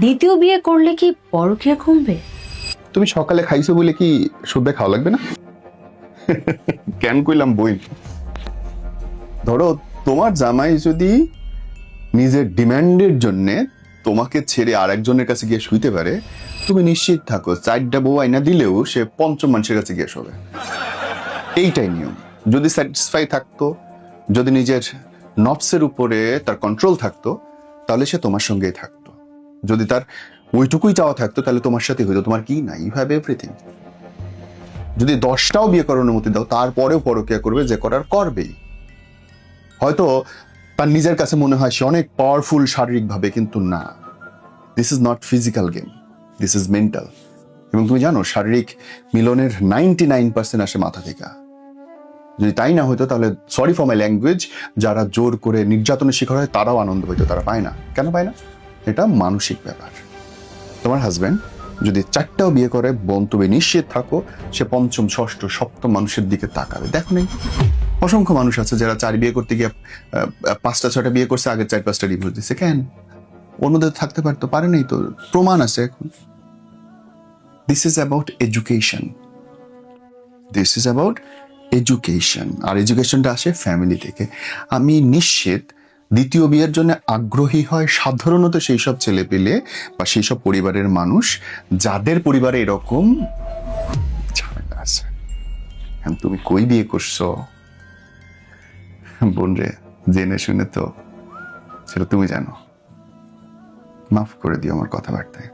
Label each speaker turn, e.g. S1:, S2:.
S1: দ্বিতীয় বিয়ে করলে কি পরকীয়া কমবে?
S2: তুমি সকালে খাইছো বলে কি সন্ধ্যায় খাওয়া লাগবে না? কেন কইলাম বই। ধরো তোমার জামাই যদি নিজের ডিমান্ডের জন্য তোমাকে ছেড়ে আরেকজনের কাছে গিয়ে শুইতে পারে, তুমি নিশ্চিত থাকো 4টা বউ আইনা দিলেও সে 5ম মানুষের কাছে গিয়ে শোবে। এইটাই নিয়ম। যদি স্যাটিসফাই থাকতো, যদি নিজের নফসের উপরে তার কন্ট্রোল থাকতো, তাহলে সে তোমার সঙ্গেই থাকতো। যদি তার ওইটুকুই চাওয়া থাকতো, তাহলে তোমার সাথে হইতো। তোমার কি নাই? You have everything. যদি 10টাও বিয়ে করার অনুমতি দাও, তারপরেও পরকীয়া করবে, যে করার করবেই। হয়তো তার নিজের কাছে মনে হয় সে অনেক পাওয়ারফুল শারীরিকভাবে, কিন্তু না, this is not physical game, this is mental. এবং তুমি জানো শারীরিক মিলনের 99% আসে মাথা থেকে। যদি তাই না হইতো, তাহলে সরি ফর মাই ল্যাঙ্গুয়েজ, যারা জোর করে নির্যাতনের শিকার হয় তারাও আনন্দ হইতো। তারা পায় না। কেন পায় না? এটা মানসিক ব্যাপার। তোমার হাজবেন্ড যদি 4টাও বিয়ে করে, বোন তুমি নিশ্চিত থাকো সে 5ম, 6ষ্ঠ, 7ম মানুষের দিকে তাকাবে। দেখো নেই, অসংখ্য মানুষ আছে যারা 4 বিয়ে করতে গিয়ে 5টা 6টা বিয়ে করছে, আগে 4-5টা ডিভোর্স দিচ্ছে। কেন? অন্যদের থাকতে পারতো, পারে নাই তো, প্রমাণ আছে এখন। This is about education, this is about education. আর এডুকেশনটা আসে ফ্যামিলি থেকে। আমি নিশ্চিত দ্বিতীয় বিয়ের জন্য আগ্রহী হয় সাধারণত সেই সব ছেলে পেলে বা সেই সব পরিবারের মানুষ যাদের পরিবারে এরকম ঝামেলা আছে। তুমি কই বিয়ে করছো বোন রে? জেনে শুনে তো, সেটা তুমি জানো। মাফ করে দিও আমার কথাবার্তায়।